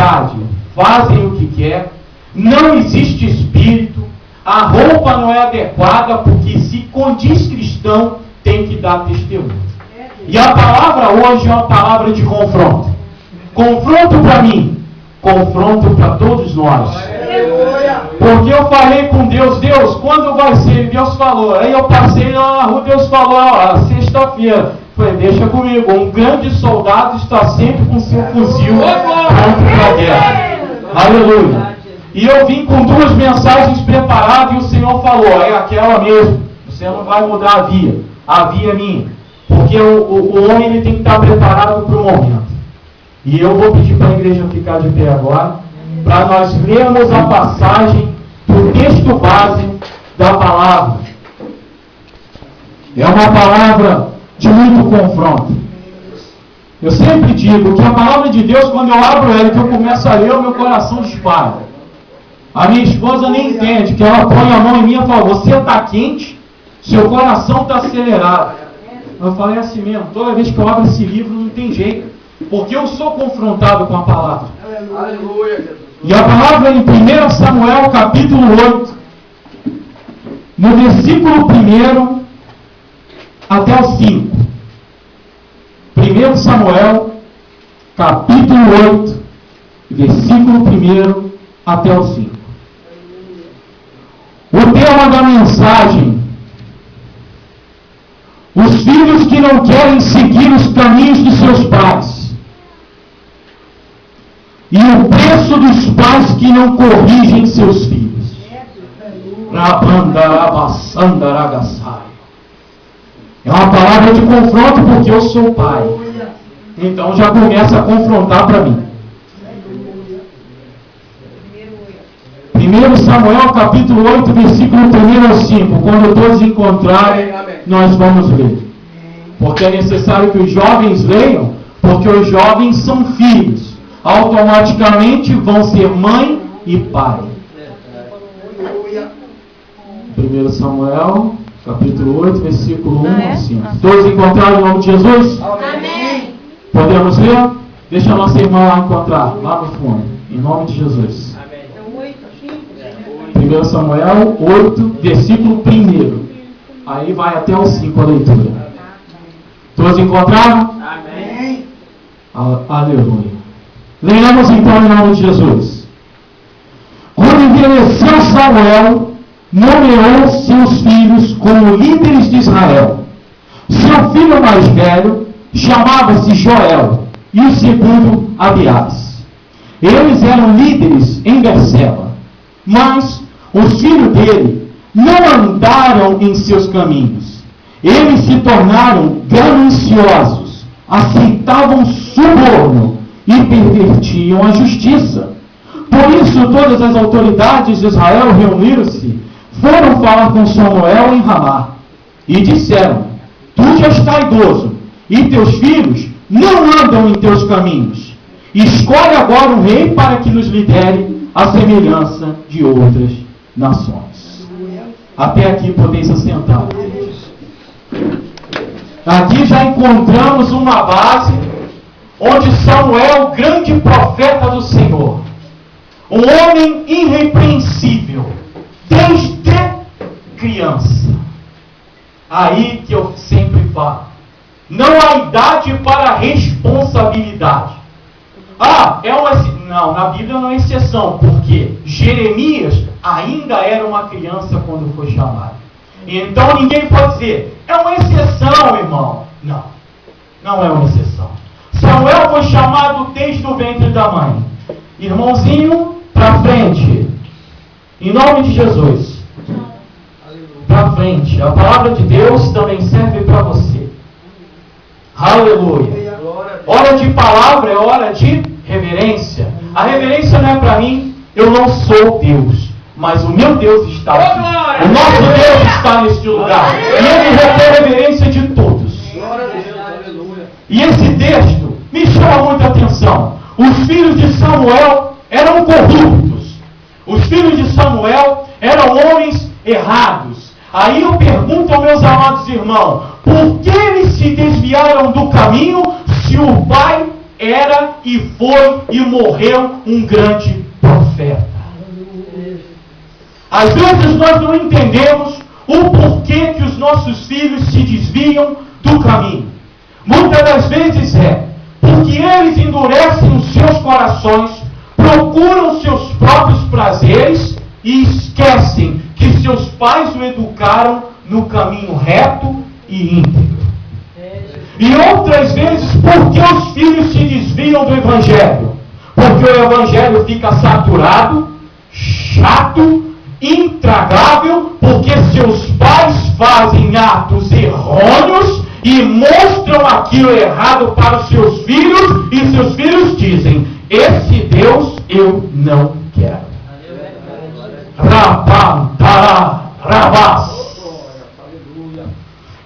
cidade fazem o que quer, não existe espírito, a roupa não é adequada, porque se condiz cristão, tem que dar testemunho. E a palavra hoje é uma palavra de confronto. Confronto para mim, confronto para todos nós. Porque eu falei com Deus, Deus, quando vai ser? Deus falou. Aí eu passei lá na rua, Deus falou, sexta-feira. Falei, deixa comigo, um grande soldado está sempre com seu fuzil pronto para a guerra. Aleluia. E eu vim com 2 mensagens preparadas e o Senhor falou, é aquela mesmo, você não vai mudar a via é minha. Porque o homem ele tem que estar preparado para o momento. E eu vou pedir para a igreja ficar de pé agora, para nós lermos a passagem do texto base da palavra. É uma palavra de muito confronto. Eu sempre digo que a palavra de Deus, quando eu abro ela, que eu começo a ler, o meu coração dispara. A minha esposa nem entende, que ela põe a mão em mim e fala, você está quente, seu coração está acelerado. Eu falei assim mesmo, toda vez que eu abro esse livro não tem jeito, porque eu sou confrontado com a palavra. Aleluia. E a palavra em 1 Samuel capítulo 8, no versículo 1 até o 5. 1 Samuel capítulo 8, versículo 1 até o 5. O tema da mensagem: os filhos que não querem seguir os caminhos de seus pais, e o preço dos pais que não corrigem seus filhos. É uma palavra de confronto, porque eu sou pai. Então já começa a confrontar para mim. 1 Samuel capítulo 8, versículo 1 ao 5. Quando todos encontrarem, nós vamos ler. Porque é necessário que os jovens leiam, porque os jovens são filhos. Automaticamente vão ser mãe e pai. 1 Samuel capítulo 8, versículo 1 ao 5. Todos encontraram em nome de Jesus? Amém. Podemos ler? Deixa a nossa irmã lá encontrar, lá no fundo. Em nome de Jesus. 1 Samuel 8, versículo 1. Aí vai até o 5 a leitura. Todos encontraram? Amém. Aleluia. Leiamos então em nome de Jesus. Quando envelheceu Samuel, nomeou seus filhos como líderes de Israel. Seu filho mais velho chamava-se Joel, e o segundo Abiás. Eles eram líderes em Berseba, mas os filhos dele não andaram em seus caminhos. Eles se tornaram gananciosos, aceitavam suborno e pervertiam a justiça. Por isso todas as autoridades de Israel reuniram-se, foram falar com Samuel em Ramá, e disseram: tu já estás idoso, e teus filhos não andam em teus caminhos. Escolhe agora um rei para que nos lidere à semelhança de outras nações. Até aqui podeis assentar. Aqui já encontramos uma base onde Samuel, grande profeta do Senhor, um homem irrepreensível, desde criança. Aí que eu sempre falo, não há idade para responsabilidade. Não, na Bíblia não é exceção, porque Jeremias ainda era uma criança quando foi chamado. Então ninguém pode dizer, é uma exceção, irmão. Não, não é uma exceção. Samuel foi chamado desde o ventre da mãe. Irmãozinho, para frente. Em nome de Jesus. Para frente. A palavra de Deus também serve para você. Aleluia. Hora de palavra é hora de reverência. A reverência não é para mim, eu não sou Deus, mas o meu Deus está aqui. O nosso Deus está neste lugar. E Ele requer reverência de todos. E esse texto me chama muita atenção. Os filhos de Samuel eram corruptos. Os filhos de Samuel eram homens errados. Aí eu pergunto aos meus amados irmãos, por que eles se desviaram do caminho se o pai era e foi e morreu um grande profeta. Às vezes nós não entendemos o porquê que os nossos filhos se desviam do caminho. Muitas das vezes porque eles endurecem os seus corações, procuram seus próprios prazeres e esquecem que seus pais o educaram no caminho reto e íntegro. E outras vezes, porque os filhos se desviam do Evangelho? Porque o Evangelho fica saturado, chato, intragável, porque seus pais fazem atos errôneos e mostram aquilo errado para os seus filhos, e seus filhos dizem: esse Deus eu não quero.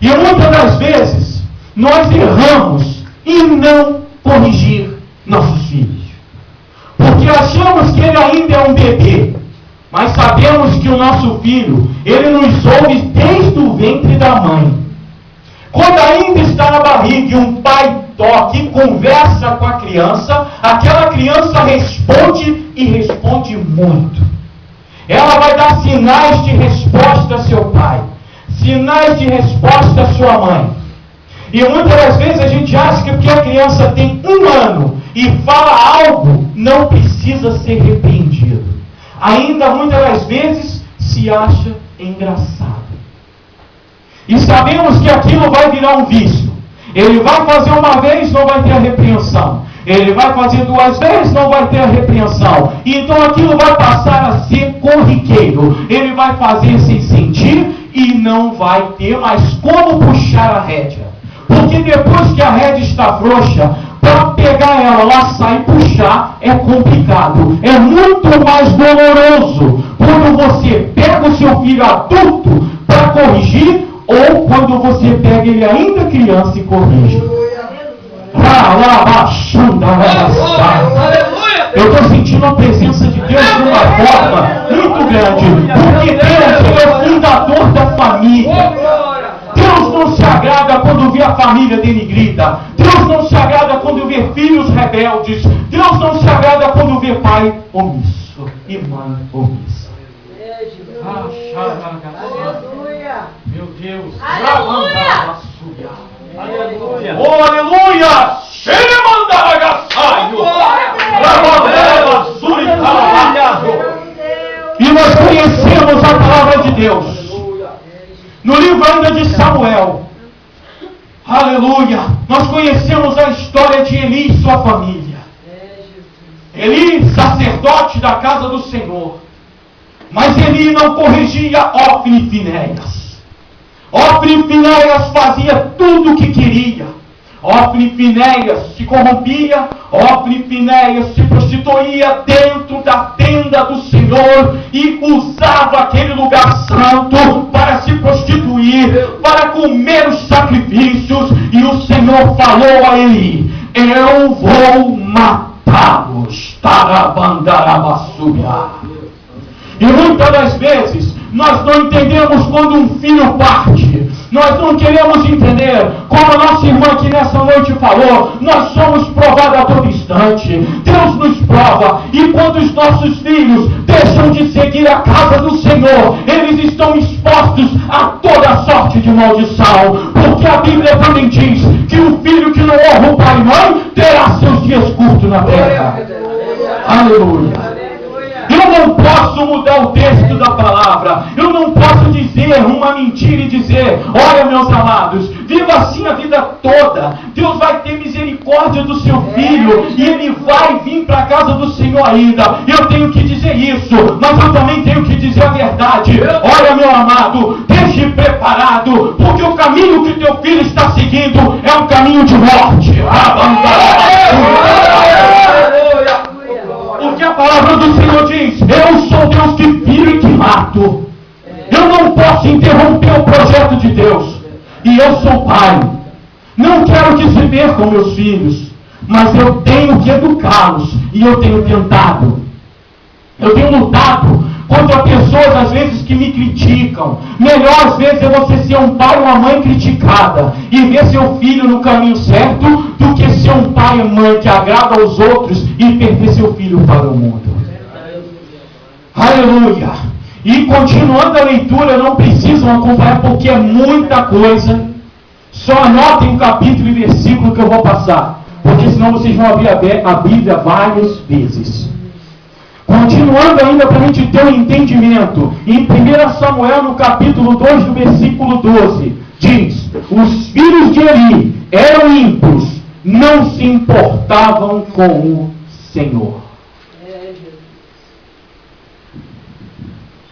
E muitas das vezes nós erramos em não corrigir nossos filhos, porque achamos que ele ainda é um bebê, mas sabemos que o nosso filho, ele nos ouve desde o ventre da mãe. Quando ainda está na barriga e um pai toca e conversa com a criança, aquela criança responde e responde muito. Ela vai dar sinais de resposta a seu pai, sinais de resposta a sua mãe. E muitas das vezes a gente acha que porque a criança tem 1 ano e fala algo, não precisa ser repreendido. Ainda muitas das vezes se acha engraçado. E sabemos que aquilo vai virar um vício. Ele vai fazer uma vez, não vai ter a repreensão. Ele vai fazer 2 vezes, não vai ter a repreensão. E então aquilo vai passar a ser corriqueiro. Ele vai fazer sem sentir e não vai ter mais como puxar a rédea. Porque depois que a rédea está frouxa, para pegar ela lá, sair e puxar, é complicado. É muito mais doloroso quando você pega o seu filho adulto para corrigir, ou quando você pega ele ainda criança e corrige. Eu estou sentindo a presença de Deus de uma forma muito grande, porque Deus é o fundador da família. Deus não se agrada quando vê a família denigrida. Deus não se agrada quando vê filhos rebeldes. Deus não se agrada quando vê pai omisso e mãe omissa. Meu Deus. Aleluia. Aleluia. Oh, aleluia! E nós conhecemos a palavra de Deus no livro ainda de Samuel. Aleluia! Nós conhecemos a história de Eli e sua família. Eli, sacerdote da casa do Senhor. Mas Eli não corrigia Ofni e Finéias. Ofni e Finéias fazia tudo o que queria. Ofni e Finéias se corrompia, Ofni e Finéias se prostituía dentro da tenda do Senhor e usava aquele lugar santo para se prostituir, para comer os sacrifícios. E o Senhor falou a Eli: eu vou matá-los. E muitas das vezes nós não entendemos quando um filho parte. Nós não queremos entender, como a nossa irmã aqui nessa noite falou, nós somos provados a todo instante. Deus nos prova, e quando os nossos filhos deixam de seguir a casa do Senhor, eles estão expostos a toda sorte de maldição. Porque a Bíblia também diz que o filho que não honra o pai e mãe terá seus dias curtos na terra. Aleluia. Eu não posso mudar o texto da palavra. Eu não posso dizer uma mentira e dizer: olha, meus amados, viva assim a vida toda. Deus vai ter misericórdia do seu filho e ele vai vir para a casa do Senhor ainda. Eu tenho que dizer isso, mas eu também tenho que dizer a verdade. Olha, meu amado, deixe preparado, porque o caminho que teu filho está seguindo é um caminho de morte. Porque a palavra do Senhor diz: eu sou Deus que firo e que mato. Eu não posso interromper o projeto de Deus. E eu sou pai. Não quero que se percam meus filhos, mas eu tenho que educá-los. E eu tenho tentado. Eu tenho lutado contra pessoas às vezes que me criticam. Melhor às vezes é você ser um pai ou uma mãe criticada e ver seu filho no caminho certo, do que ser um pai e mãe que agrada aos outros e perder seu filho para o mundo. Aleluia! E continuando a leitura, não precisam acompanhar porque é muita coisa. Só anotem o capítulo e versículo que eu vou passar, porque senão vocês vão abrir a Bíblia várias vezes. Continuando ainda para a gente ter um entendimento, em 1 Samuel, no capítulo 2, no versículo 12, diz: os filhos de Eli eram ímpios, não se importavam com o Senhor.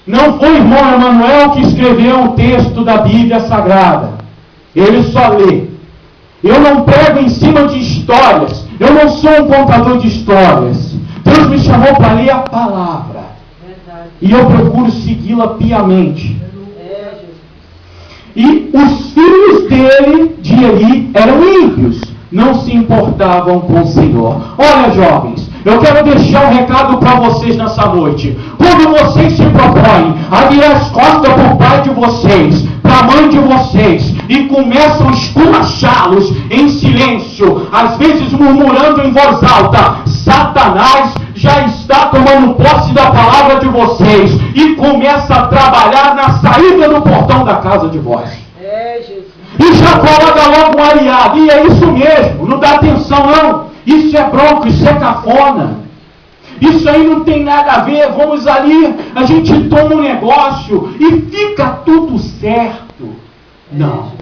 Não foi o irmão Emanuel que escreveu o texto da Bíblia Sagrada. Ele só lê. Eu não prego em cima de histórias. Eu não sou um contador de histórias. Deus me chamou para ler a palavra. E eu procuro segui-la piamente. E os filhos dele, de Eli, eram ímpios. Não se importavam com o Senhor. Olha, jovens, eu quero deixar um recado para vocês nessa noite. Quando vocês se propõem a virar as costas para o pai de vocês, para a mãe de vocês, e começam a esculachá-los em silêncio, às vezes murmurando em voz alta, Satanás já está tomando posse da palavra de vocês e começa a trabalhar na saída do portão da casa de vós. E já coloca logo um aliado. E é isso mesmo. Não dá atenção não. Isso é bronco, isso é cafona. Isso aí não tem nada a ver. Vamos ali, a gente toma um negócio e fica tudo certo. Não.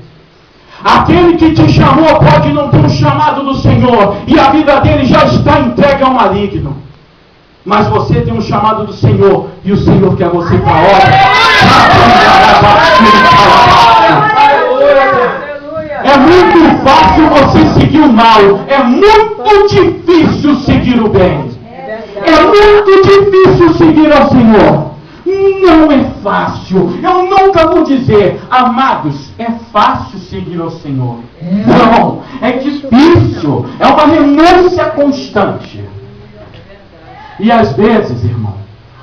Aquele que te chamou pode não ter um chamado do Senhor e a vida dele já está entregue ao maligno. Mas você tem um chamado do Senhor e o Senhor quer você para a obra. É muito fácil você seguir o mal. É muito difícil seguir o bem. É muito difícil seguir ao Senhor. Não é fácil. Eu nunca vou dizer, amados, é fácil seguir ao Senhor. Não, é difícil. É uma renúncia constante. E às vezes, irmão,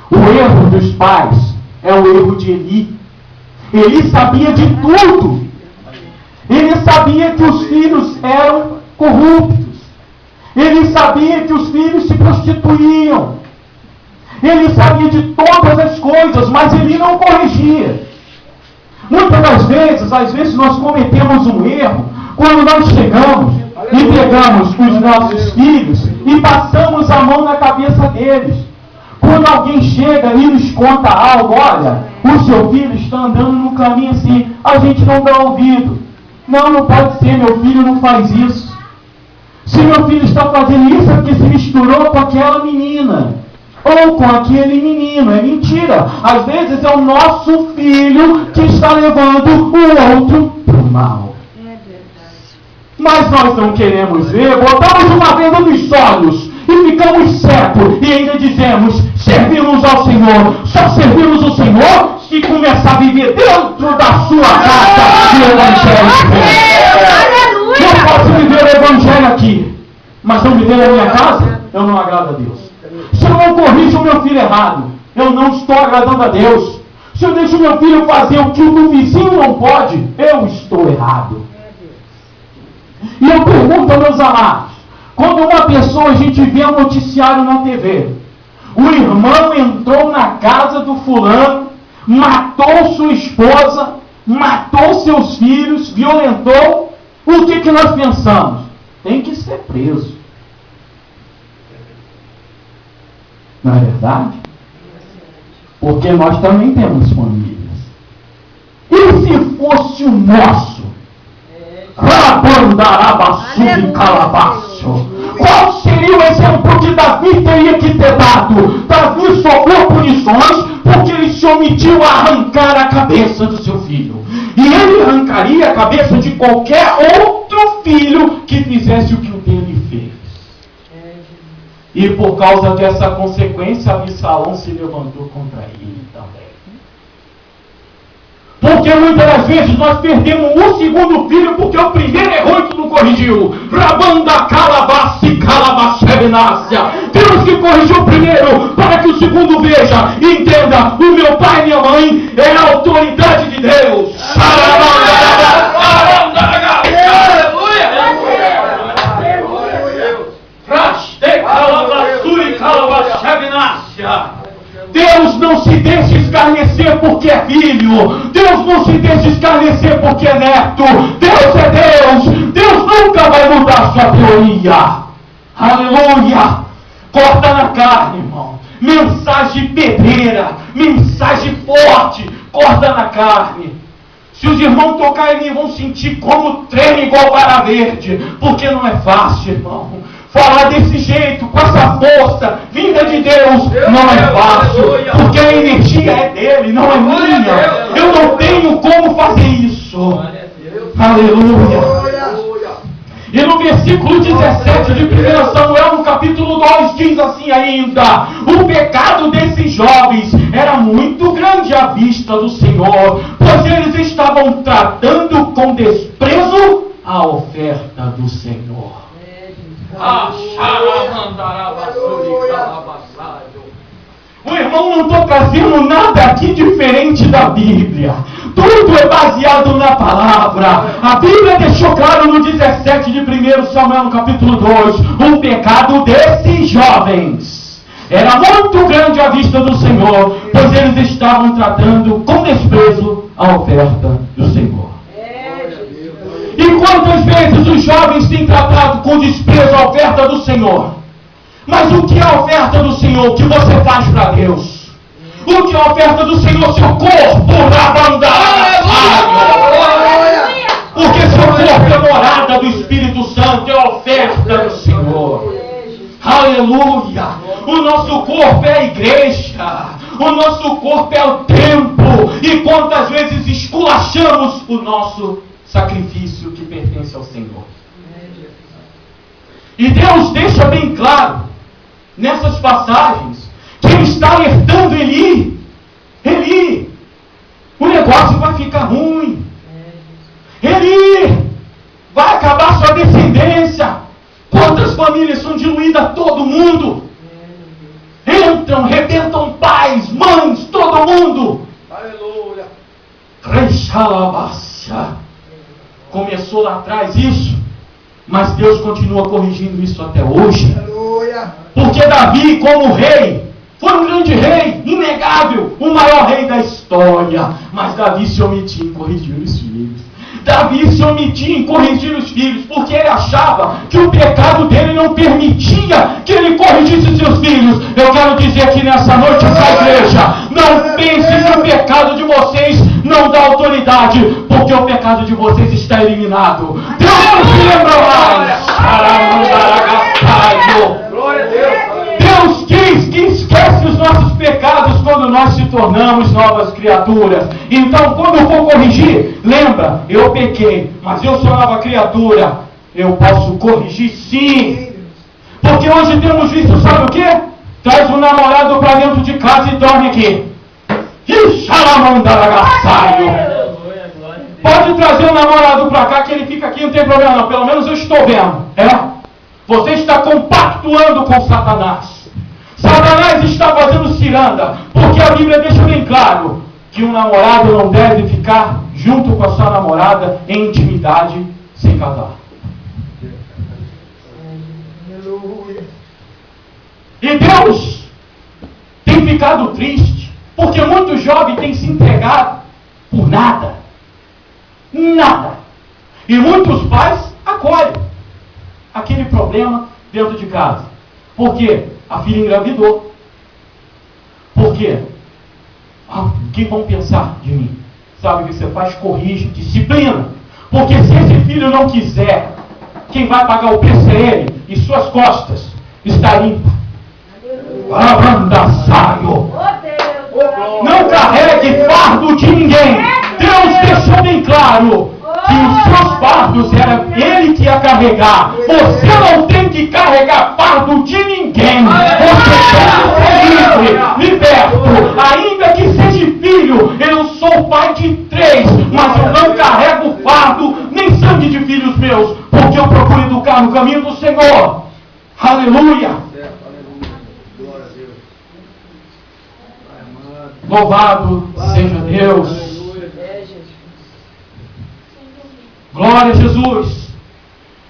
o erro dos pais é o erro de Eli. Eli sabia de tudo. Ele sabia que os filhos eram corruptos. Ele sabia que os filhos se prostituíam. Ele sabia de todas as coisas, mas ele não corrigia. Muitas das vezes, às vezes nós cometemos um erro quando nós chegamos e pegamos os nossos filhos e passamos a mão na cabeça deles. Quando alguém chega e nos conta algo, olha, o seu filho está andando no caminho assim, a gente não dá ouvido. Não, não pode ser, meu filho não faz isso. Se meu filho está fazendo isso é porque se misturou com aquela menina. Ou com aquele menino. É mentira. Às vezes é o nosso filho que está levando o outro para o mal. Mas nós não queremos ver. Botamos uma venda nos olhos e ficamos cegos. E ainda dizemos, servimos ao Senhor. Só servimos o Senhor se começar a viver dentro da sua casa o Evangelho. Eu posso viver o Evangelho aqui, mas não viver na minha casa, eu não agrado a Deus. Se eu não corrijo o meu filho errado, eu não estou agradando a Deus. Se eu deixo meu filho fazer o que o do vizinho não pode, eu estou errado. E eu pergunto aos meus amados, quando uma pessoa, a gente vê um noticiário na TV, o irmão entrou na casa do fulano, matou sua esposa, matou seus filhos, violentou, o que nós pensamos? Tem que ser preso. Não é verdade? Porque nós também temos famílias. E se fosse o nosso? Qual seria o exemplo que Davi teria que ter dado? Davi sofreu punições porque ele se omitiu a arrancar a cabeça do seu filho. E ele arrancaria a cabeça de qualquer outro filho que fizesse o que o dele fez. E por causa dessa consequência, Absalão se levantou contra ele também. Porque muitas das vezes nós perdemos o segundo filho porque o primeiro errou e tu não corrigiu. Rabanda calabassi calabassebenácia. Temos que corrigir o primeiro para que o segundo veja e entenda: o não se deixa escarnecer porque é filho. Deus não se deixa escarnecer porque é neto. Deus é Deus. Deus nunca vai mudar sua teoria. Aleluia. Corta na carne, irmão. Mensagem pedreira, mensagem forte, corta na carne. Se os irmãos tocarem, vão sentir como treme igual vara verde, porque não é fácil, irmão. Falar desse jeito, com essa força, vinda de Deus, não é fácil, porque a energia é dele, não é minha. Eu não tenho como fazer isso. Aleluia. E no versículo 17 de 1 Samuel, no capítulo 2, diz assim ainda: o pecado desses jovens era muito grande à vista do Senhor, pois eles estavam tratando com desprezo a oferta do Senhor. O irmão, não estou trazendo nada aqui diferente da Bíblia. Tudo é baseado na palavra. A Bíblia deixou claro no 17 de 1 Samuel, no capítulo 2, o pecado desses jovens era muito grande à vista do Senhor, pois eles estavam tratando com desprezo a oferta do Senhor. E quantas vezes os jovens têm tratado com desprezo a oferta do Senhor? Mas o que é a oferta do Senhor? O que você faz para Deus? O que é a oferta do Senhor? Seu corpo, porque seu corpo é morada do Espírito Santo, é a oferta do Senhor. Aleluia! O nosso corpo é a igreja, o nosso corpo é o templo. E quantas vezes esculachamos o nosso sacrifício que pertence ao Senhor? E Deus deixa bem claro nessas passagens que Ele está alertando Eli, o negócio vai ficar ruim. Eli, vai acabar sua descendência. Quantas famílias são diluídas? Todo mundo. Entram, rebentam pais, mães, todo mundo. Aleluia. Começou lá atrás isso, mas Deus continua corrigindo isso até hoje. Porque Davi, como rei, foi um grande rei, inegável, o maior rei da história. Mas Davi se omitia em corrigir os filhos. Davi se omitia em corrigir os filhos, porque ele achava que o pecado dele não permitia que ele corrigisse seus filhos. Eu quero dizer aqui nessa noite, essa igreja, não pense que o pecado de vocês não dá autoridade, porque o pecado de vocês está eliminado. Deus não se lembra mais. Glória a Deus. Deus diz que esquece os nossos pecados quando nós se tornamos novas criaturas. Então, quando eu for corrigir, lembra, eu pequei, mas eu sou nova criatura. Eu posso corrigir sim. Porque hoje temos visto, sabe o que? Traz um namorado para dentro de casa e dorme aqui. Pode trazer o namorado para cá que ele fica aqui, não tem problema não. Pelo menos eu estou vendo. Você está compactuando com Satanás. Satanás está fazendo ciranda, porque a Bíblia deixa bem claro que um namorado não deve ficar junto com a sua namorada em intimidade sem casar. E Deus tem ficado triste, porque muitos jovens têm se entregado por nada. Nada. E muitos pais acolhem aquele problema dentro de casa. Por quê? A filha engravidou. Por quê? O que vão pensar de mim? Sabe o que você faz? Corrige, disciplina. Porque se esse filho não quiser, quem vai pagar o preço é ele, e suas costas está limpa. Não carregue fardo de ninguém. Deus deixou bem claro que os seus fardos era ele que ia carregar. Você não tem que carregar fardo de ninguém. Você tem que ser livre, liberto. Ainda que seja filho, eu sou pai de 3, mas eu não carrego fardo nem sangue de filhos meus, porque eu procuro educar no caminho do Senhor. Aleluia. Louvado seja Deus. Glória a Jesus.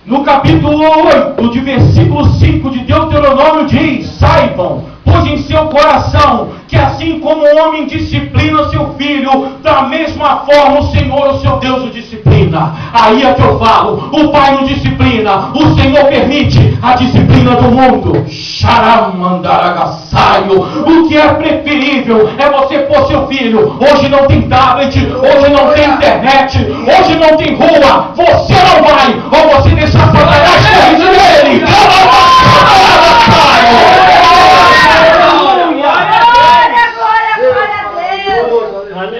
No capítulo 8, de versículo 5 de Deuteronômio diz: saibam, pôs em seu coração que assim como o homem disciplina seu filho, da mesma forma o Senhor, o seu Deus, o disciplina. Aí é que eu falo, o pai não disciplina, o Senhor permite a disciplina do mundo. Xaramandaragaçaio. O que é preferível é você pôr seu filho. Hoje não tem tablet, hoje não tem internet, hoje não tem rua. Você não vai, ou você deixa Satanás corrigir ele.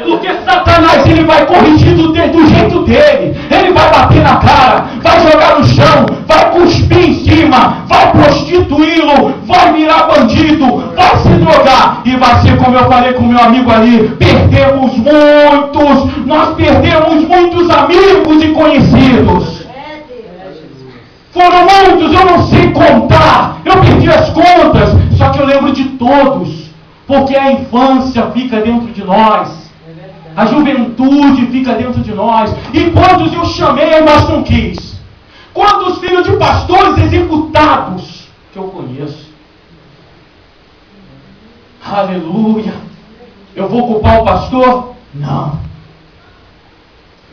Porque Satanás ele vai corrigir do jeito dele. Ele vai bater na cara, vai jogar no chão, vai cuspir em cima, vai prostituí-lo, vai virar bandido, vai se drogar. E vai ser como eu falei com meu amigo ali, nós perdemos muitos amigos e conhecidos. Foram muitos, eu não sei contar, eu perdi as contas, só que eu lembro de todos, porque a infância fica dentro de nós. A juventude fica dentro de nós. E quantos eu chamei, mas não quis? Quantos filhos de pastores executados que eu conheço? Aleluia. Eu vou culpar o pastor? Não.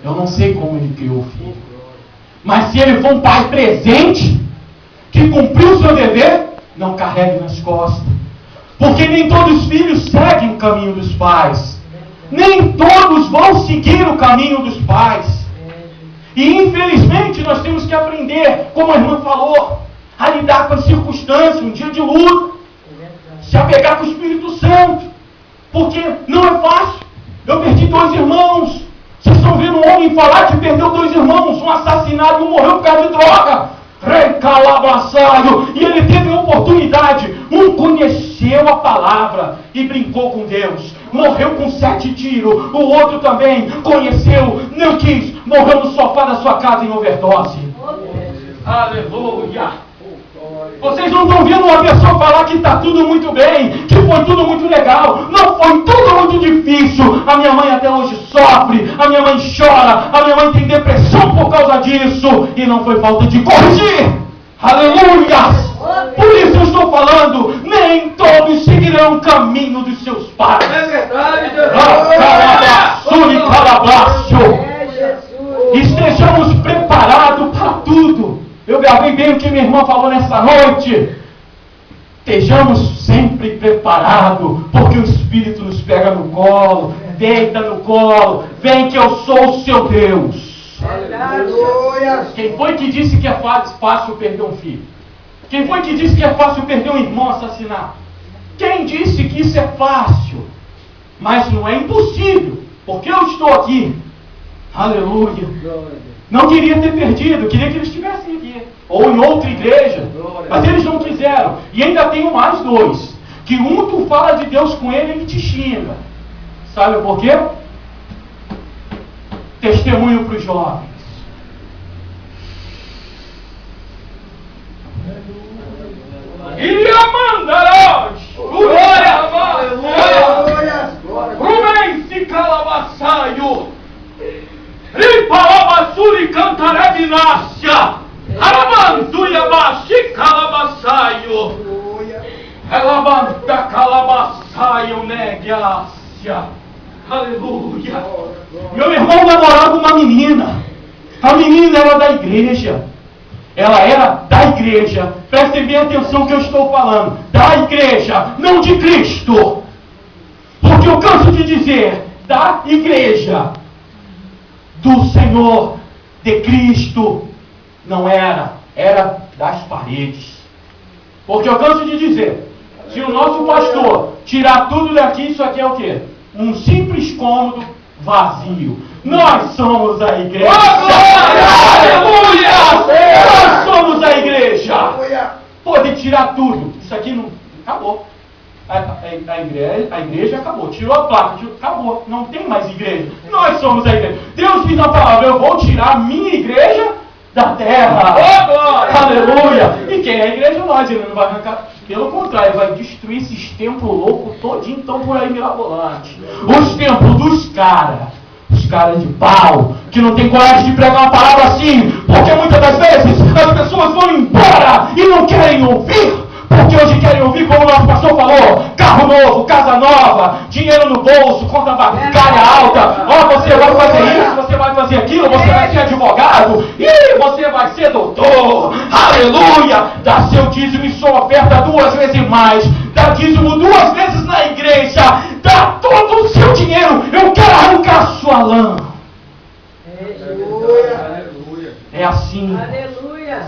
Eu não sei como ele criou o filho. Mas se ele for um pai presente, que cumpriu o seu dever, não carregue nas costas. Porque nem todos os filhos seguem o caminho dos pais. Nem todos vão seguir o caminho dos pais. E infelizmente nós temos que aprender, como a irmã falou, a lidar com as circunstâncias, um dia de luta, se apegar com o Espírito Santo. Porque não é fácil. Eu perdi 2 irmãos. Vocês estão vendo um homem falar que perdeu 2 irmãos, um assassinado e um morreu por causa de droga. Recalabaçaio. E ele teve a oportunidade. Um conheceu a palavra e brincou com Deus. Morreu com 7 tiros. O outro também conheceu, não quis, morreu no sofá da sua casa em overdose. Aleluia. Vocês não estão vendo uma pessoa falar que está tudo muito bem, que foi tudo muito legal. Não, foi tudo muito difícil. A minha mãe até hoje sofre, a minha mãe chora, a minha mãe tem depressão por causa disso. E não foi falta de corrigir. Aleluia! Por isso eu estou falando, nem todos seguirão o caminho dos seus pais. É verdade, Estejamos preparados para tudo. Eu gravei bem o que minha irmã falou nessa noite. Estejamos sempre preparados, porque o Espírito nos pega no colo, deita no colo, vem que eu sou o seu Deus. Aleluia. Quem foi que disse que é fácil perder um filho? Quem foi que disse que é fácil perder um irmão assassinado? Quem disse que isso é fácil? Mas não é impossível, porque eu estou aqui. Aleluia. Não queria ter perdido, queria que eles estivessem aqui. Ou em outra igreja. Mas eles não quiseram. E ainda tenho mais 2. Que um tu fala de Deus com ele, ele te xinga. Sabe por quê? Testemunho para os jovens. Iramandarás! Glória! Rumense calabaçaio! Ripalabassuri cantaradinácia! Aramanduia baixi calabaçaio! Alabanta calabaçaio negácia! Aleluia! Meu irmão namorava uma menina. A menina era da igreja. Ela era da igreja. Prestem bem atenção que eu estou falando. Da igreja, não de Cristo. Porque eu canso de dizer, da igreja, do Senhor, de Cristo. Não era, era das paredes. Porque eu canso de dizer, se o nosso pastor tirar tudo daqui, isso aqui é o quê? Um simples cômodo vazio. Nós somos a igreja. Aleluia! Nós somos a igreja. Pode tirar tudo. Isso aqui não acabou. A igreja acabou. Tirou a placa, acabou. Não tem mais igreja. Nós somos a igreja. Deus diz na palavra: eu vou tirar a minha igreja da terra. Aleluia! E quem é a igreja? Nós. Ele não vai arrancar. Pelo contrário, ele vai destruir esses templos loucos todinho, então por aí mirabolante. Os templos dos caras. Os caras de pau, que não tem coragem de pregar uma palavra assim, porque muitas das vezes as pessoas vão embora e não querem ouvir, Porque hoje querem ouvir, como o nosso pastor falou, carro novo, casa nova, dinheiro no bolso, conta bancária alta. Ó, você vai fazer isso, você vai fazer aquilo, você vai ser advogado, e você vai ser doutor. Aleluia! Dá seu dízimo e sua oferta 2 vezes mais. Dá dízimo 2 vezes na igreja. Dá todo o seu dinheiro. Eu quero arrancar sua lã. É assim. Aleluia.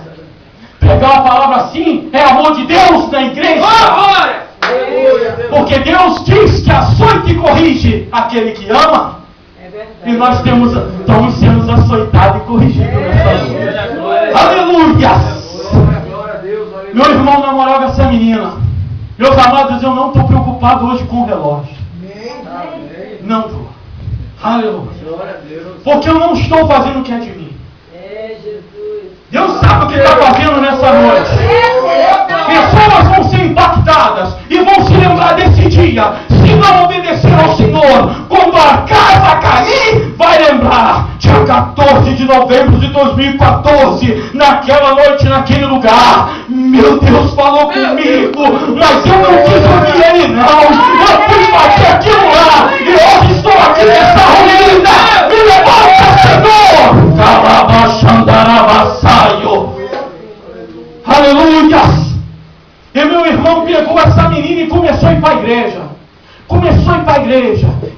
Pregar uma palavra assim é amor de Deus na igreja. Porque Deus diz que açoita e corrige aquele que ama. É verdade. E nós estamos sendo açoitados e corrigidos nessa noite. Aleluia! Meu irmão namorava essa menina. Meus amados, eu não estou preocupado hoje com o relógio. Não estou. Aleluia. Porque eu não estou fazendo o que é de mim. Deus sabe o que está fazendo nessa noite. Pessoas vão ser impactadas e vão se lembrar desse dia. Se não obedecer ao Senhor, quando a casa cair, vai lembrar. Dia 14 de novembro de 2014, naquela noite, naquele lugar, meu Deus falou comigo, mas eu não quis ouvir Ele não. Eu fui fazer aquilo lá e hoje estou aqui nessa ruína. Me levanta, Senhor. Calabachandarabassaio. Aleluia! E meu irmão pegou essa menina e começou a ir para a igreja.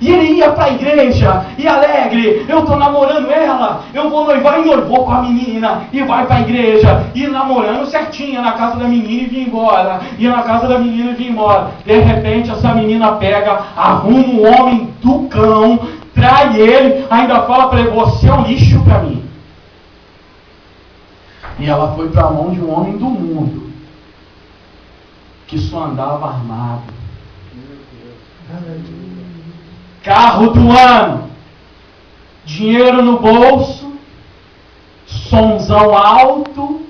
E ele ia para a igreja, e alegre, eu estou namorando ela, eu vou noivar, e noivou com a menina, e vai para a igreja, e namorando certinho, na casa da menina e vinha embora. Ia na casa da menina e vinha embora. De repente essa menina pega, arruma um homem do cão, trai ele, ainda fala para ele, você é um lixo para mim. E ela foi para a mão de um homem do mundo, que só andava armado. Carro do ano, dinheiro no bolso, sonzão alto,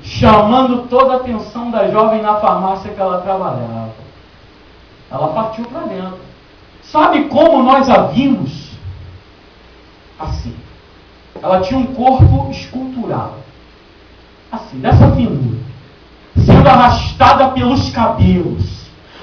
chamando toda a atenção da jovem na farmácia que ela trabalhava. Ela partiu para dentro. Sabe como nós a vimos? Assim. Ela tinha um corpo escultural. Assim, dessa finura. Sendo arrastada pelos cabelos.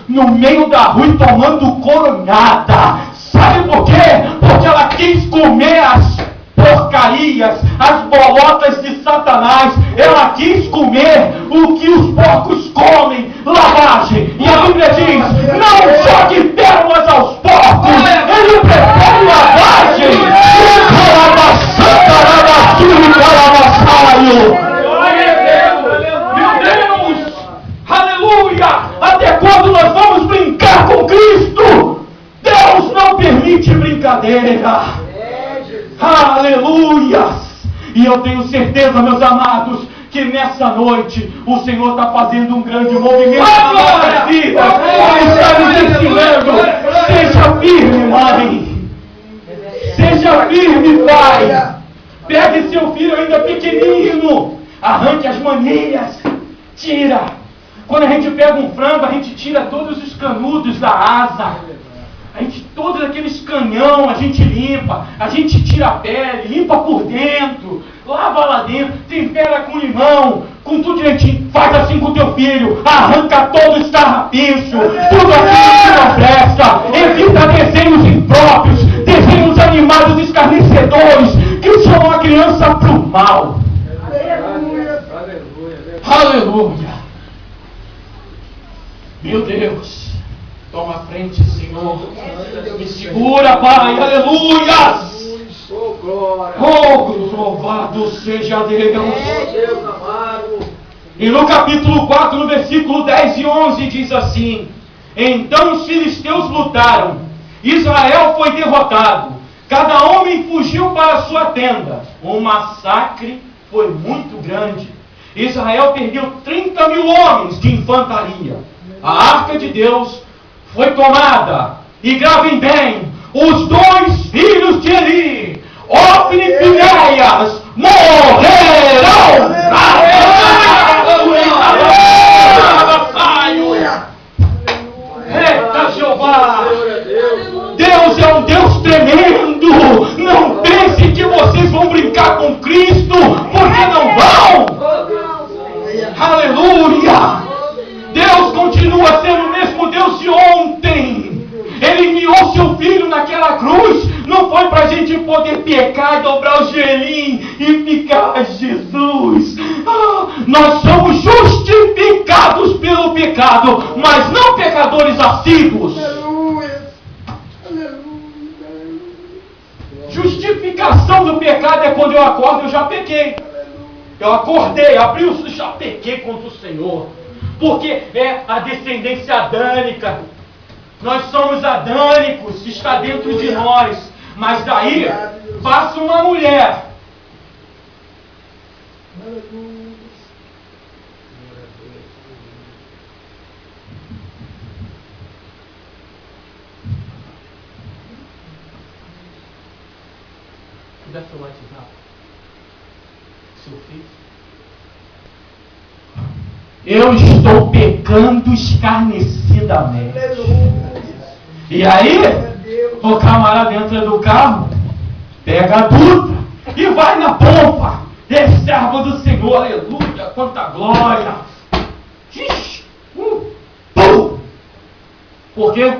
No meio da rua e tomando coronhada. Sabe por quê? Porque ela quis comer as porcarias, as bolotas de Satanás. Ela quis comer o que os porcos comem, lavagem. E a Bíblia diz, não jogue pérolas aos porcos, ele prefere lavagem. Meu Deus, aleluia. Até quando nós vamos brincar com Cristo? Deus não permite brincadeira. Aleluia! E eu tenho certeza, meus amados, que nessa noite o Senhor está fazendo um grande movimento na nossa vida. Ele está nos ensinando. Seja firme, mãe. Seja firme, pai. Pegue seu filho ainda pequenino. Arranque as manilhas. Tira. Quando a gente pega um frango, a gente tira todos os canudos da asa. Todos aqueles canhão, a gente limpa, a gente tira a pele, limpa por dentro, lava lá dentro, tempera com limão, com tudo direitinho. Faz assim com o teu filho, arranca todo o carrapicho, tudo aquilo que não presta, evita desenhos impróprios, desenhos animados escarnecedores, que chamam a criança para o mal. Aleluia! Meu Deus! Toma a frente, Senhor. Me segura, Pai. Aleluia. Oh, louvado seja Deus. E no capítulo 4, no versículo 10 e 11, diz assim: então os filisteus lutaram. Israel foi derrotado. Cada homem fugiu para a sua tenda. O massacre foi muito grande. Israel perdeu 30 mil homens de infantaria. A arca de Deus foi tomada, e gravem bem, os 2 filhos de Eli, Ofni e Finéias, morrerão. Eita Jeová! Deus é um Deus tremendo. Não pense que vocês vão brincar com Cristo, porque não vão. Aleluia! Deus continua sendo o mesmo Deus de ontem. Ele enviou seu Filho naquela cruz. Não foi para a gente poder pecar e dobrar o joelhinho e ficar, Jesus. Nós somos justificados pelo pecado, mas não pecadores assíduos. Justificação do pecado é quando eu acordo, eu já pequei. Eu acordei, abri o já pequei contra o Senhor. Porque é a descendência adânica. Nós somos adânicos, está dentro de nós. Mas daí, passa uma mulher. Deve seu WhatsApp. Seu filho. Eu estou pecando escarnecidamente. E aí, o camarada entra do carro, pega a Dutra e vai na pompa. É servo do Senhor, aleluia, quanta glória. Por quê?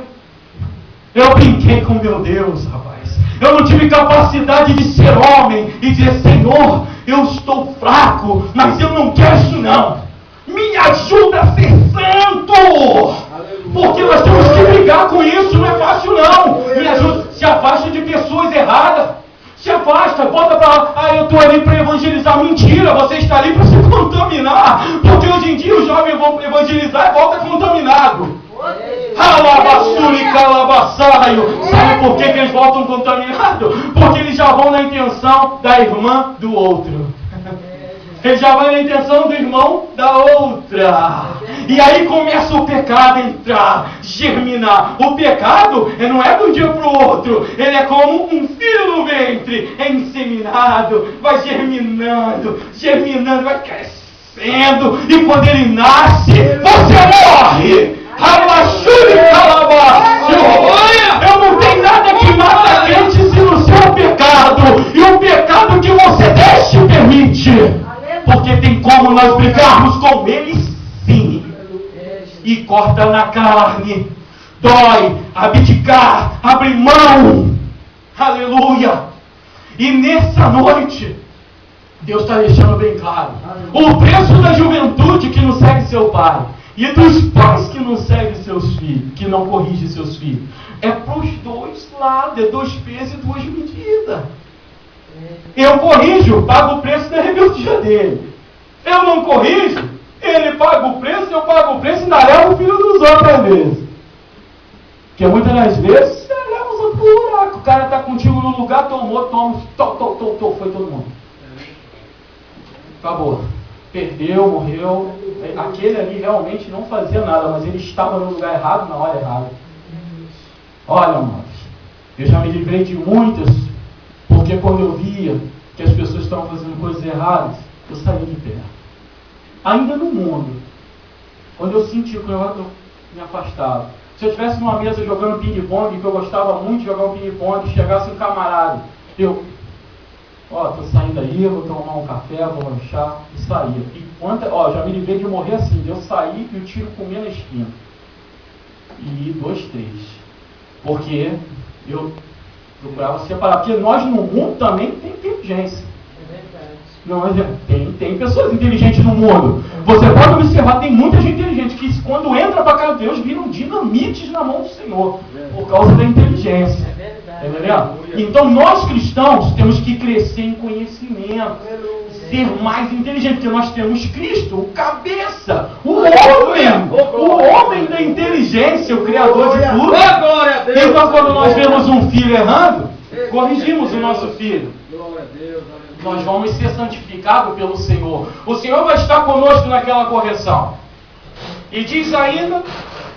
Eu brinquei com meu Deus, rapaz. Eu não tive capacidade de ser homem e dizer, Senhor, eu estou fraco, mas eu não quero isso não. Me ajuda a ser santo. Porque nós temos que brigar com isso, não é fácil não. Me ajuda, se afasta de pessoas erradas. Se afasta, bota para lá, eu estou ali para evangelizar. Mentira, você está ali para se contaminar. Porque hoje em dia os jovens vão evangelizar e volta contaminado. Alabassuri, calabassaio. Sabe por que eles voltam contaminados? Porque eles já vão na intenção da irmã do outro. Ele já vai na intenção do irmão da outra. E aí começa o pecado a entrar, germinar. O pecado não é de um dia para o outro. Ele é como um filho no ventre. É inseminado, vai germinando, germinando, vai crescendo. E quando ele nasce, você morre. Eu não tenho nada que mata a gente se não ser o pecado. E o pecado que você deixa e permite. Porque tem como nós brigarmos com ele, sim. E corta na carne, dói, abdicar, abrir mão. Aleluia. E nessa noite, Deus está deixando bem claro. O preço da juventude que não segue seu pai. E dos pais que não seguem seus filhos, que não corrigem seus filhos. É para os dois lados, é 2 pesos e 2 medidas. Eu corrijo, pago o preço da rebeldia dele. Eu não corrijo, ele paga o preço, eu pago o preço e ainda leva o filho dos outros às vezes. Porque muitas das vezes você leva os outros pro buraco. O cara está contigo no lugar, tomou, foi todo mundo. Acabou. Perdeu, morreu. Aquele ali realmente não fazia nada, mas ele estava no lugar errado na hora errada. Olha, irmãos, eu já me livrei de muitas, porque quando eu via que as pessoas estavam fazendo coisas erradas, eu saía de perto. Ainda no mundo, quando eu senti que eu me afastava. Se eu estivesse numa mesa jogando ping-pong, que eu gostava muito de jogar um ping-pong, chegasse um camarada, estou saindo aí, eu vou tomar um café, vou lanchar, e saía. E já me livrei de morrer assim, de eu sair e o tiro comer na esquina. E 2, 3. Porque eu procurava separar. Porque nós no mundo também tem inteligência. Não, tem pessoas inteligentes no mundo. Você pode observar, tem muita gente inteligente que quando entra para cá de Deus viram dinamites na mão do Senhor. Por causa da inteligência. Entendeu? Então nós cristãos temos que crescer em conhecimento, ser mais inteligente, porque nós temos Cristo, o cabeça, o homem da inteligência, o Criador de tudo. Então quando nós vemos um filho errando, corrigimos o nosso filho. Nós vamos ser santificados pelo Senhor. O Senhor vai estar conosco naquela correção. E diz ainda,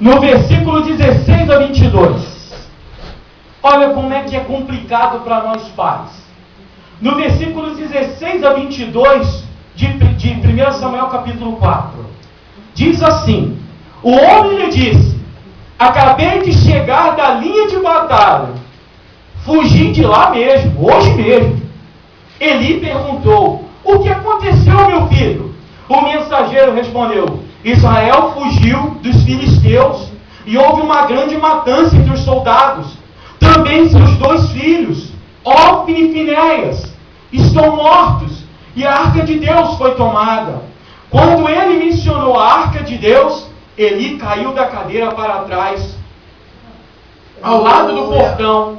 no versículo 16 a 22. Olha como é que é complicado para nós pais. No versículo 16 a 22 de 1 Samuel capítulo 4. Diz assim: o homem lhe disse: acabei de chegar da linha de batalha. Fugi de lá mesmo, hoje mesmo. Eli perguntou: o que aconteceu, meu filho? O mensageiro respondeu: Israel fugiu dos filisteus e houve uma grande matança entre os soldados. Também seus 2 filhos, Ofni e Finéias, estão mortos e a arca de Deus foi tomada. Quando ele mencionou a arca de Deus, Eli caiu da cadeira para trás, ao lado do portão,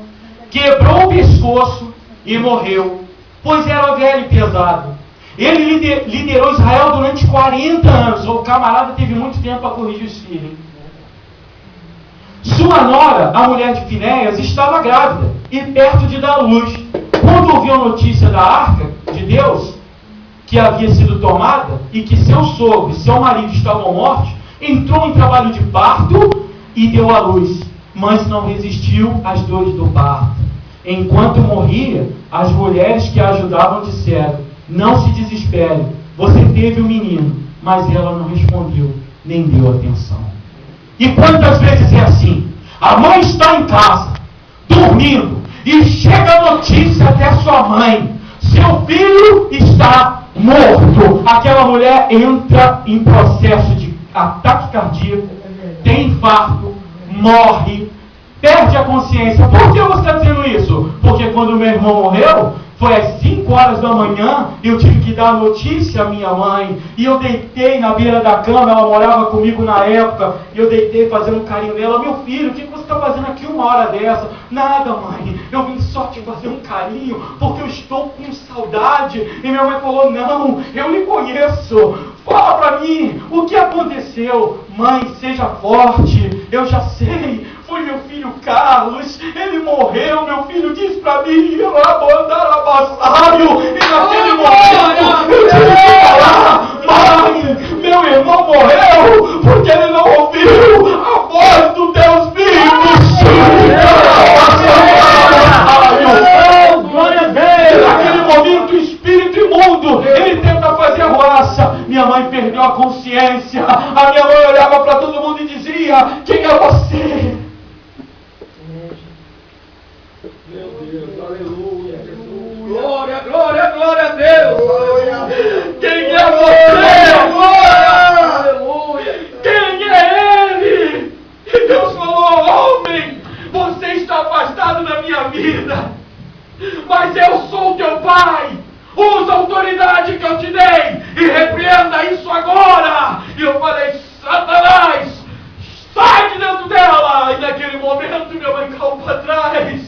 quebrou o pescoço e morreu, pois era velho e pesado. Ele liderou Israel durante 40 anos. O camarada teve muito tempo para corrigir os filhos. Sua nora, a mulher de Finéias, estava grávida e perto de dar luz. Quando ouviu a notícia da arca de Deus, que havia sido tomada, e que seu sogro e seu marido estavam mortos, entrou em trabalho de parto e deu à luz, mas não resistiu às dores do parto. Enquanto morria, as mulheres que a ajudavam disseram: não se desespere, você teve um menino. Mas ela não respondeu, nem deu atenção. E quantas vezes é assim? A mãe está em casa, dormindo, e chega a notícia até sua mãe: seu filho está morto. Aquela mulher entra em processo de ataque cardíaco, tem infarto, morre, perde a consciência. Por que você está dizendo isso? Porque quando meu irmão morreu, foi às 5 horas da manhã, eu tive que dar a notícia à minha mãe, e eu deitei na beira da cama, ela morava comigo na época, e eu deitei fazendo um carinho nela: meu filho, o que você está fazendo aqui uma hora dessa? Nada, mãe, eu vim só te fazer um carinho, porque eu estou com saudade. E minha mãe falou: não, eu lhe conheço, fala para mim, o que aconteceu? Mãe, seja forte, eu já sei, foi meu filho Carlos, ele morreu, meu filho disse para mim, eu abandonar a vassalho, e naquele momento eu tive que falar: mãe, meu irmão morreu, porque ele não ouviu a voz do Deus vivo. Glória a Deus! Naquele momento, o espírito imundo, ele tenta fazer roça. Minha mãe perdeu a consciência. A minha mãe olhava para todo mundo e dizia: quem é você? Meu Deus, aleluia, Jesus. Glória, glória, glória a Deus. Quem é você? Glória, aleluia. Quem é ele? E Deus falou: homem, você está afastado da minha vida, mas eu sou teu pai. Usa a autoridade que eu te dei e repreenda isso agora. E eu falei: Satanás, sai de dentro dela. E naquele momento minha mãe caiu para trás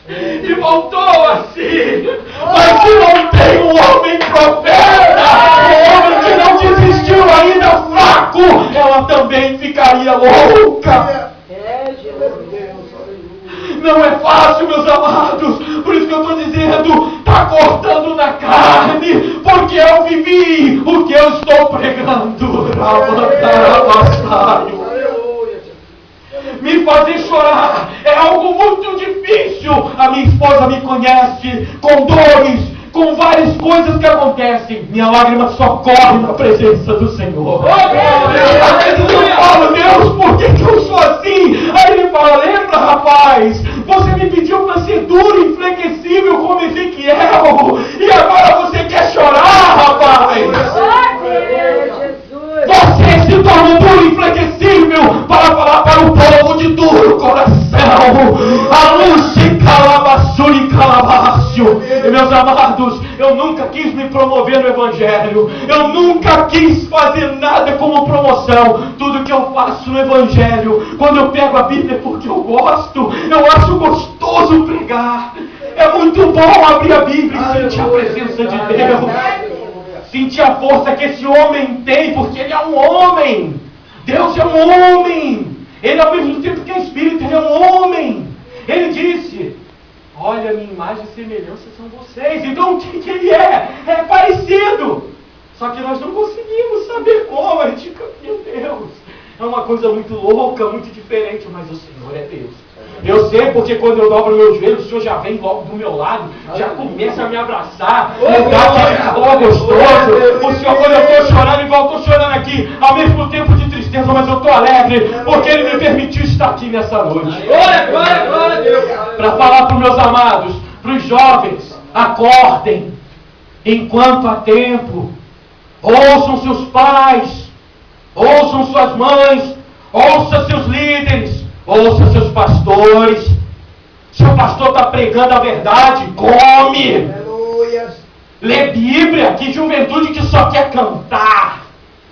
e voltou assim. Mas se não tem um homem profeta, um homem que não desistiu ainda fraco, ela também ficaria louca. Não é fácil, meus amados. Por isso que eu estou dizendo: está cortando na carne, porque eu vivi o que eu estou pregando. Me fazer chorar é algo muito difícil. A minha esposa me conhece com dores, com várias coisas que acontecem. Minha lágrima só corre na presença do Senhor. Às vezes eu falo: Deus, por que eu sou assim? Aí ele fala: lembra, rapaz, você me pediu para ser duro e inflexível como Ezequiel, e agora você quer chorar, rapaz. Você se tornou duro e inflexível para falar para o povo de duro coração. A luz de calabaçuri calabácio. E meus amados, eu nunca quis me promover no Evangelho. Eu nunca quis fazer nada como promoção. Tudo que eu faço no Evangelho, quando eu pego a Bíblia, é porque eu gosto. Eu acho gostoso pregar. É muito bom abrir a Bíblia e sentir a presença de Deus. Sentir a força que esse homem tem, porque ele é um homem. Deus é um homem. Ele ao mesmo tempo que é espírito, ele é um homem. Ele disse: olha, minha imagem e semelhança são vocês. Então o que ele é? É parecido. Só que nós não conseguimos saber como. A gente fica: meu Deus, é uma coisa muito louca, muito diferente, mas o Senhor é Deus. Eu sei, porque quando eu dobro meu joelho, o Senhor já vem logo do meu lado, já começa a me abraçar, me dá aquele calor gostoso. O Senhor, quando eu estou chorando, igual eu estou chorando aqui, ao mesmo tempo de tristeza, mas eu estou alegre, porque Ele me permitiu estar aqui nessa noite. Glória, glória, glória a Deus. Para falar para os meus amados, para os jovens: acordem enquanto há tempo, ouçam seus pais, ouçam suas mães, ouça seus líderes, ouça seus pastores. Seu pastor está pregando a verdade, come. Aleluia. Lê Bíblia. Que juventude que só quer cantar.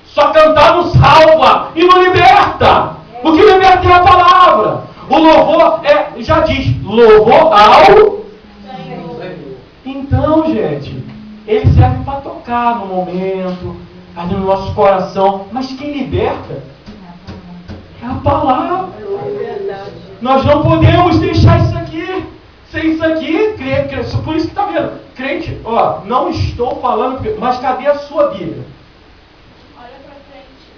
Só cantar não salva e não liberta. O que liberta é a palavra. O louvor já diz, louvor ao Senhor. Então, gente, ele serve para tocar no momento, ali no nosso coração. Mas quem liberta é a palavra. Nós não podemos deixar isso aqui. Sem isso aqui, por isso que está vendo. Crente, ó, não estou falando, mas cadê a sua Bíblia? Olha pra frente.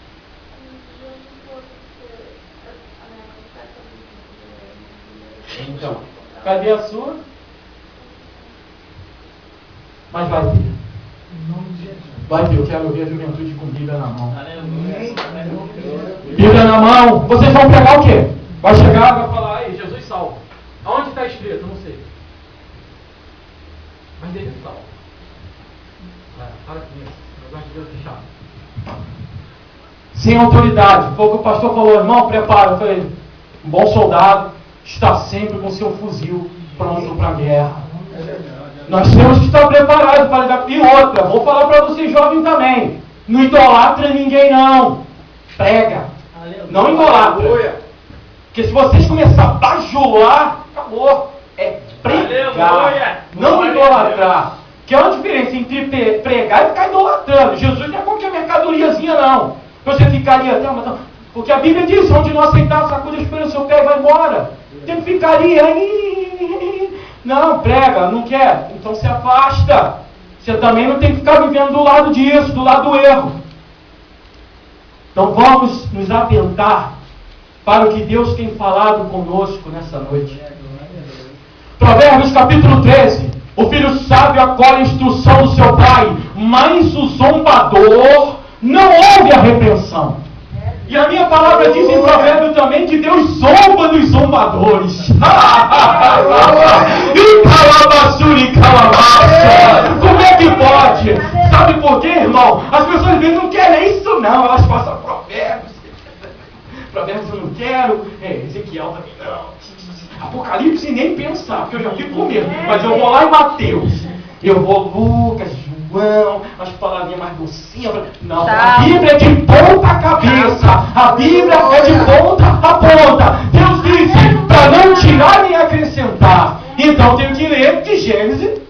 Então, cadê a sua? Mas vai ter. Vai ter, eu quero ver a juventude com Bíblia na mão. Bíblia na mão. Vocês vão pegar o quê? Vai chegar, vai falar, aí, Jesus salva. Aonde está escrito? Não sei. Mas ele salva. Para com isso. O negócio de Deus é chato. Sem autoridade. Foi o que o pastor falou, irmão, prepara. Eu falei, um bom soldado está sempre com seu fuzil pronto para a guerra. Nós temos que estar preparados para lidar. E outra, vou falar para vocês jovens também. Não idolatra ninguém não. Prega. Não idolatra. Porque se vocês começarem a bajular, acabou. É pregar. Não idolatrar. Que é uma diferença entre pregar e ficar idolatrando. Jesus não é qualquer mercadoriazinha não. Você ficaria até uma... Porque a Bíblia diz, onde não aceitar, sacude a espinha no seu pé e vai embora. Tem que ficaria aí. Não, prega, não quer. Então se afasta. Você também não tem que ficar vivendo do lado disso, do lado do erro. Então vamos nos atentar para o que Deus tem falado conosco nessa noite. Provérbios capítulo 13. O filho sábio acolhe a instrução do seu pai, mas o zombador não ouve a repreensão. E a minha palavra diz em provérbio também que Deus zomba dos zombadores. E calabaçuri, calabaça. Como é que pode? Sabe por quê, irmão? As pessoas às vezes não querem isso não. Elas passam provérbios. Provérbios eu não quero. Ezequiel também não. Apocalipse nem pensar, porque eu já fico com medo. Mas eu vou lá em Mateus. Eu vou Lucas, João, as palavrinhas mais docinhas. Não, a Bíblia é de ponta cabeça. A Bíblia é de ponta a ponta. Deus disse para não tirar nem acrescentar. Então tenho que ler de Gênesis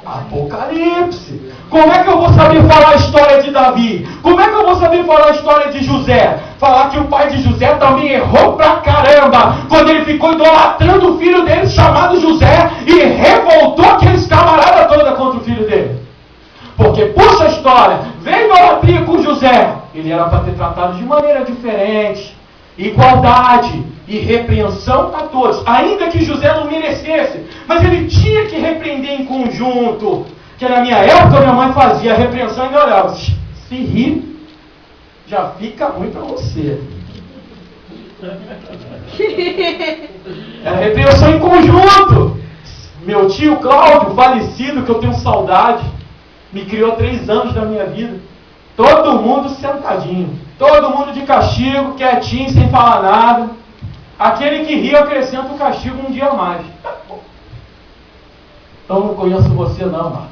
a Apocalipse. Como é que eu vou saber falar a história de Davi? Como é que eu vou saber falar a história de José? Falar que o pai de José também errou pra caramba, quando ele ficou idolatrando o filho dele chamado José e revoltou aqueles camaradas toda contra o filho dele. Porque, puxa a história, veio idolatria com José. Ele era para ter tratado de maneira diferente. Igualdade e repreensão a todos. Ainda que José não merecesse, mas ele tinha que repreender em conjunto. Que na minha época, minha mãe fazia a repreensão e olhava. Se rir, já fica ruim para você. Era repreensão em conjunto. Meu tio Cláudio, falecido, que eu tenho saudade, me criou 3 anos da minha vida. Todo mundo sentadinho. Todo mundo de castigo, quietinho, sem falar nada. Aquele que ri, acrescenta o castigo um dia a mais. Então não conheço você não, Marco.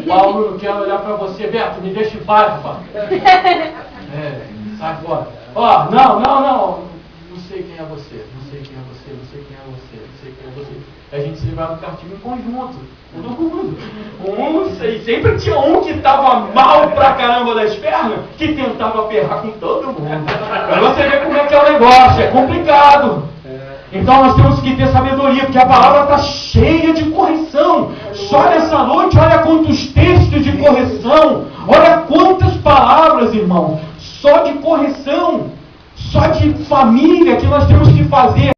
Paulo, não quero olhar para você. Beto, me deixa em paz, rapaz. Sai fora. Ó, não. Não sei quem é você. Não sei quem é você. Não sei quem é você. Não sei quem é você. A gente se livrava do castigo em conjunto. Sempre tinha um que estava mal pra caramba das pernas, que tentava ferrar com todo mundo. Pra você ver como é que é o negócio. É complicado. Então nós temos que ter sabedoria, porque a palavra está cheia de correção. Só nessa noite, olha quantos textos de correção. Olha quantas palavras, irmão. Só de correção. Só de família que nós temos que fazer.